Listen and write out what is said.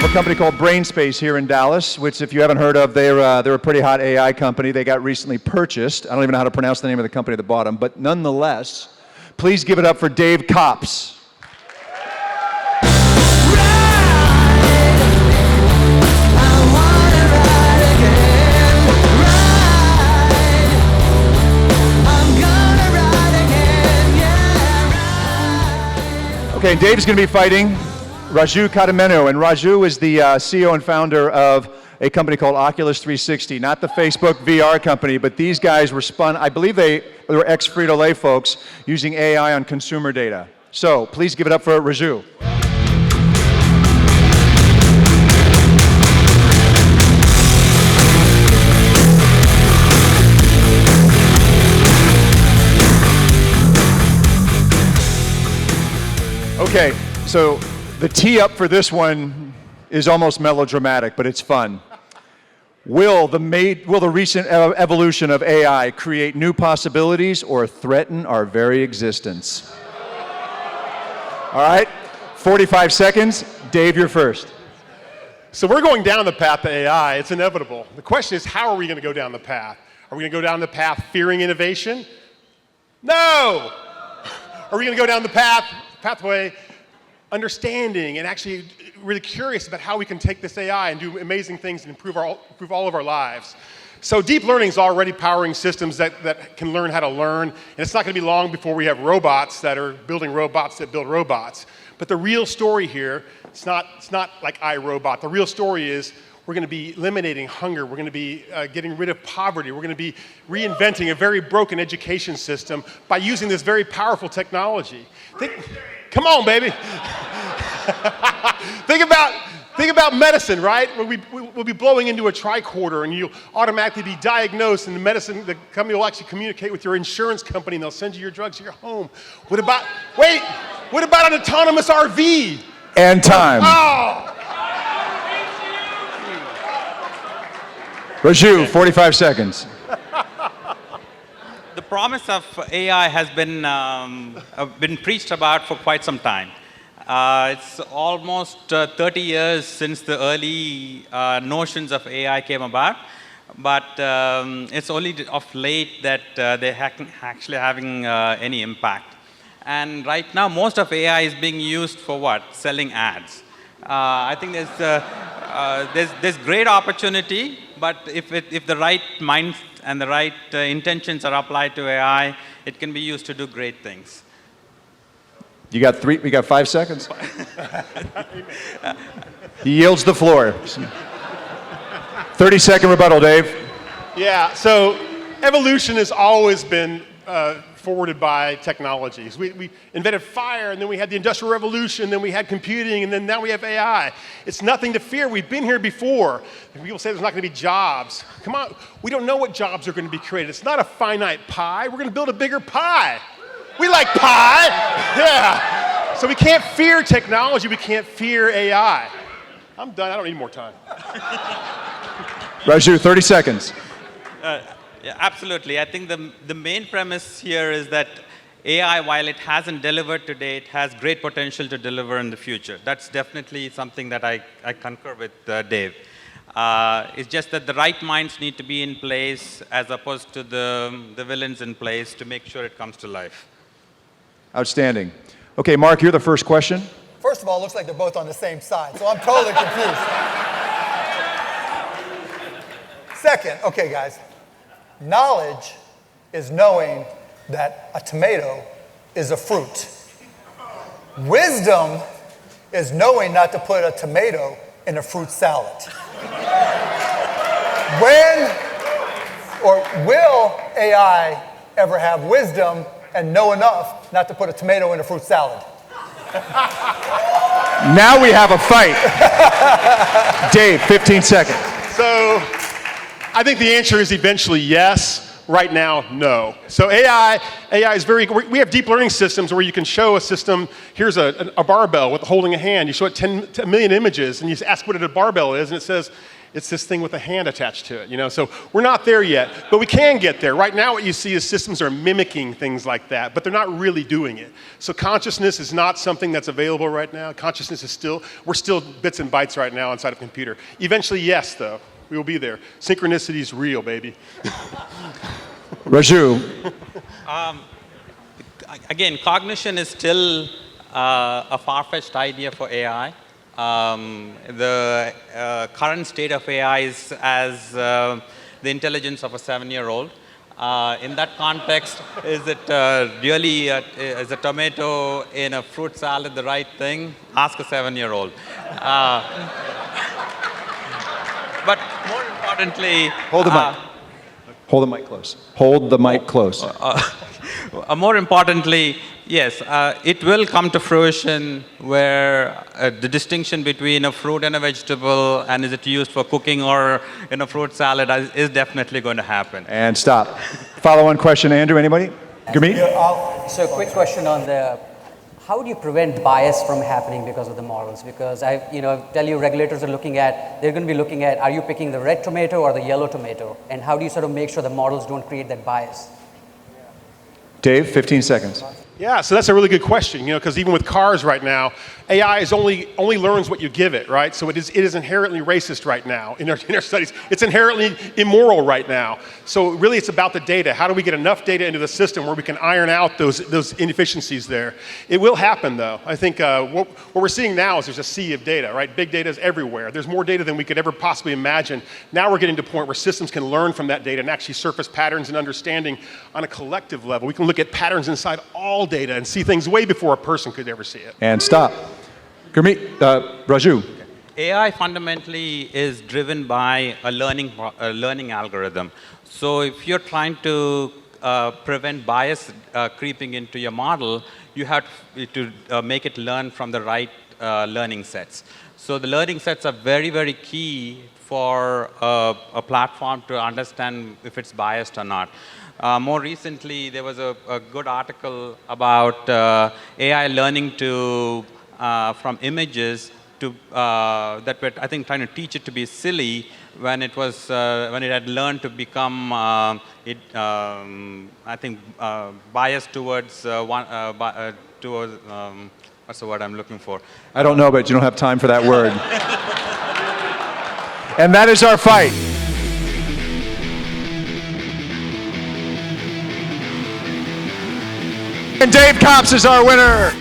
of a company called Brainspace here in Dallas, which if you haven't heard of, they're a pretty hot AI company. They got recently purchased. I don't even know how to pronounce the name of the company at the bottom, but nonetheless, please give it up for Dave Kops. Okay, Dave's going to be fighting Raju Kattumenu, and Raju is the CEO and founder of a company called Oculus 360, not the Facebook VR company, but these guys were spun, I believe they were ex-Frito-Lay folks using AI on consumer data. So please give it up for Raju. Okay, so the tee up for this one is almost melodramatic, but it's fun. Will the recent evolution of AI create new possibilities or threaten our very existence? All right, 45 seconds. Dave, you're first. So we're going down the path of AI. It's inevitable. The question is, how are we going to go down the path? Are we going to go down the path fearing innovation? No! Are we going to go down the pathway understanding and actually really curious about how we can take this AI and do amazing things and improve all of our lives? So deep learning is already powering systems that can learn how to learn, and it's not going to be long before we have robots that are building robots that build robots. But the real story here, it's not like iRobot. The real story is we're going to be eliminating hunger. We're going to be getting rid of poverty. We're going to be reinventing a very broken education system by using this very powerful technology. Come on, baby. Think about medicine, right? We'll be blowing into a tricorder and you'll automatically be diagnosed, and the company will actually communicate with your insurance company and they'll send you your drugs to your home. What about an autonomous RV? And time. Oh! Raju, 45 seconds. The promise of AI has been preached about for quite some time. It's almost 30 years since the early notions of AI came about, but it's only of late that they're actually having any impact. And right now, most of AI is being used for what? Selling ads. I think there's great opportunity, but if the right mind and the right intentions are applied to AI, it can be used to do great things. We got 5 seconds. He yields the floor. 30-second rebuttal, Dave. Yeah, so evolution has always been forwarded by technologies. We invented fire, and then we had the Industrial Revolution, then we had computing, and then now we have AI. It's nothing to fear. We've been here before. People say there's not going to be jobs. Come on, we don't know what jobs are going to be created. It's not a finite pie. We're going to build a bigger pie. We like pie. Yeah. So we can't fear technology. We can't fear AI. I'm done. I don't need more time. Raju, 30 seconds. Yeah, absolutely. I think the main premise here is that AI, while it hasn't delivered today, it has great potential to deliver in the future. That's definitely something that I concur with Dave. It's just that the right minds need to be in place as opposed to the villains in place to make sure it comes to life. Outstanding. Okay, Mark, you're the first question. First of all, it looks like they're both on the same side, so I'm totally confused. Second, okay, guys. Knowledge is knowing that a tomato is a fruit. Wisdom is knowing not to put a tomato in a fruit salad. Will AI ever have wisdom and know enough not to put a tomato in a fruit salad? Now we have a fight. Dave, 15 seconds. So I think the answer is eventually yes. Right now, no. So AI is we have deep learning systems where you can show a system, here's a barbell with holding a hand. You show it 10 million images and you ask what a barbell is, and it says, It's this thing with a hand attached to it, you know? So we're not there yet, but we can get there. Right now what you see is systems are mimicking things like that, but they're not really doing it. So consciousness is not something that's available right now. Consciousness is we're still bits and bytes right now inside of a computer. Eventually, yes, though, we will be there. Synchronicity is real, baby. Raju. Again, cognition is still a far-fetched idea for AI. The current state of AI is as the intelligence of a 7-year-old. In that context, is it really, is a tomato in a fruit salad the right thing? Ask a 7-year-old. But more importantly... Hold the mic. Hold the mic close. Hold the mic close. More importantly, yes, it will come to fruition where the distinction between a fruit and a vegetable and is it used for cooking or in a fruit salad is definitely going to happen. And stop. Follow-on question, Andrew, anybody? Gurmeet? So quick question on how do you prevent bias from happening because of the models? Because I tell you regulators are they're going to be looking at, are you picking the red tomato or the yellow tomato? And how do you sort of make sure the models don't create that bias? Dave, 15 seconds. Yeah, so that's a really good question, because even with cars right now, AI is only learns what you give it, right? So it is inherently racist right now in our studies. It's inherently immoral right now. So really it's about the data. How do we get enough data into the system where we can iron out those inefficiencies there? It will happen though. I think what we're seeing now is there's a sea of data, right? Big data is everywhere. There's more data than we could ever possibly imagine. Now we're getting to a point where systems can learn from that data and actually surface patterns and understanding on a collective level. We can look at patterns inside all data and see things way before a person could ever see it. And stop. Gurmeet, Raju. AI fundamentally is driven by a learning algorithm. So if you're trying to prevent bias creeping into your model, you have to make it learn from the right learning sets. So the learning sets are very, very key for a platform to understand if it's biased or not. More recently, there was a good article about AI learning from images that were, I think, trying to teach it to be silly when it had learned to become, biased towards what's the word I'm looking for? I don't know, but you don't have time for that word. And that is our fight. And Dave Copps is our winner.